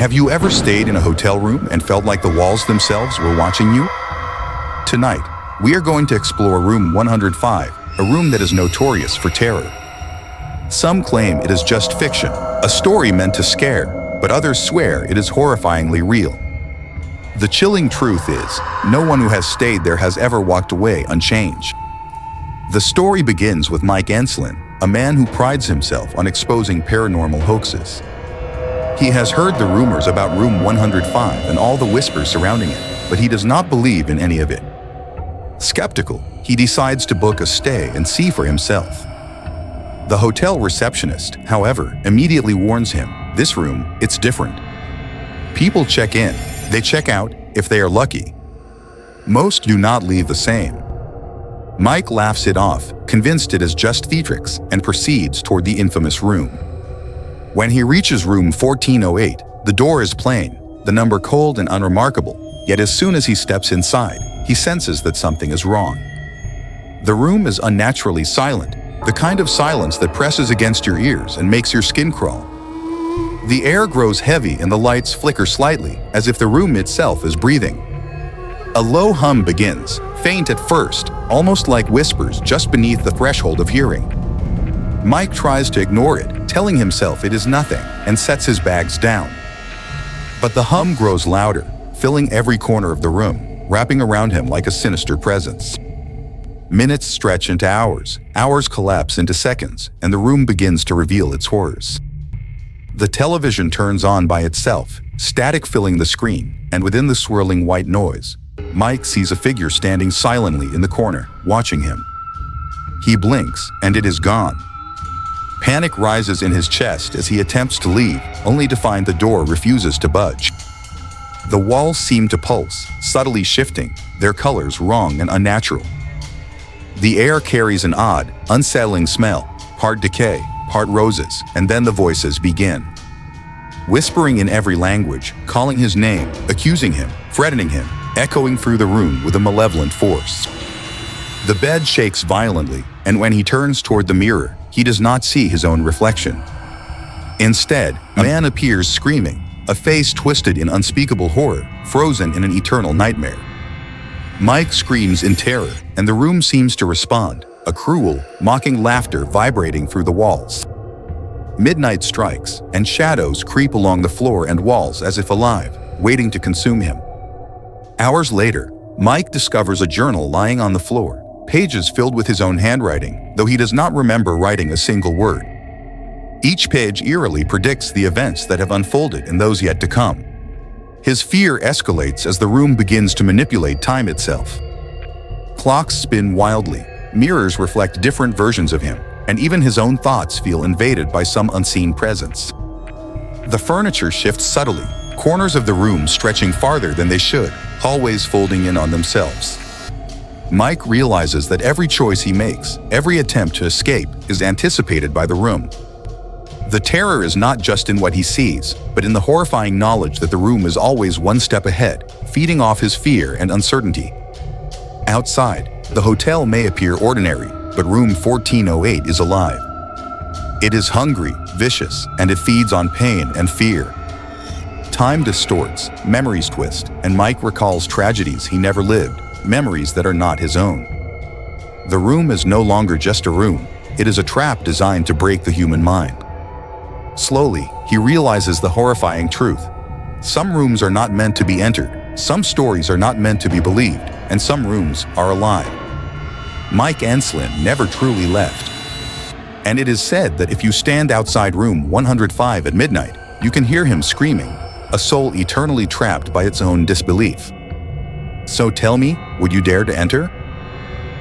Have you ever stayed in a hotel room and felt like the walls themselves were watching you? Tonight, we are going to explore room 105, a room that is notorious for terror. Some claim it is just fiction, a story meant to scare, but others swear it is horrifyingly real. The chilling truth is, no one who has stayed there has ever walked away unchanged. The story begins with Mike Enslin, a man who prides himself on exposing paranormal hoaxes. He has heard the rumors about room 105 and all the whispers surrounding it, but he does not believe in any of it. Skeptical, he decides to book a stay and see for himself. The hotel receptionist, however, immediately warns him, "This room, it's different." People check in, they check out if they are lucky. Most do not leave the same. Mike laughs it off, convinced it is just theatrics, and proceeds toward the infamous room. When he reaches room 1408, the door is plain, the number cold and unremarkable, yet as soon as he steps inside, he senses that something is wrong. The room is unnaturally silent, the kind of silence that presses against your ears and makes your skin crawl. The air grows heavy and the lights flicker slightly, as if the room itself is breathing. A low hum begins, faint at first, almost like whispers just beneath the threshold of hearing. Mike tries to ignore it, telling himself it is nothing, and sets his bags down. But the hum grows louder, filling every corner of the room, wrapping around him like a sinister presence. Minutes stretch into hours, hours collapse into seconds, and the room begins to reveal its horrors. The television turns on by itself, static filling the screen, and within the swirling white noise, Mike sees a figure standing silently in the corner, watching him. He blinks, and it is gone. Panic rises in his chest as he attempts to leave, only to find the door refuses to budge. The walls seem to pulse, subtly shifting, their colors wrong and unnatural. The air carries an odd, unsettling smell, part decay, part roses, and then the voices begin. Whispering in every language, calling his name, accusing him, threatening him, echoing through the room with a malevolent force. The bed shakes violently, and when he turns toward the mirror, he does not see his own reflection. Instead, a man appears screaming, a face twisted in unspeakable horror, frozen in an eternal nightmare. Mike screams in terror, and the room seems to respond, a cruel, mocking laughter vibrating through the walls. Midnight strikes, and shadows creep along the floor and walls as if alive, waiting to consume him. Hours later, Mike discovers a journal lying on the floor, pages filled with his own handwriting, though he does not remember writing a single word. Each page eerily predicts the events that have unfolded and those yet to come. His fear escalates as the room begins to manipulate time itself. Clocks spin wildly, mirrors reflect different versions of him, and even his own thoughts feel invaded by some unseen presence. The furniture shifts subtly, corners of the room stretching farther than they should, hallways folding in on themselves. Mike realizes that every choice he makes, every attempt to escape, is anticipated by the room. The terror is not just in what he sees, but in the horrifying knowledge that the room is always one step ahead, feeding off his fear and uncertainty. Outside, the hotel may appear ordinary, but room 1408 is alive. It is hungry, vicious, and it feeds on pain and fear. Time distorts, memories twist, and Mike recalls tragedies he never lived, memories that are not his own. The room is no longer just a room, it is a trap designed to break the human mind. Slowly, he realizes the horrifying truth. Some rooms are not meant to be entered, some stories are not meant to be believed, and some rooms are alive. Mike Enslin never truly left. And it is said that if you stand outside room 105 at midnight, you can hear him screaming, a soul eternally trapped by its own disbelief. So tell me, would you dare to enter?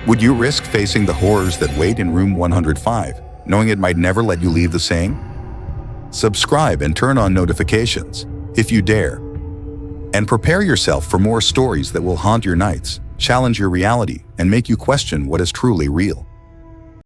Would you risk facing the horrors that wait in room 105, knowing it might never let you leave the same? Subscribe and turn on notifications, if you dare. And prepare yourself for more stories that will haunt your nights, challenge your reality, and make you question what is truly real.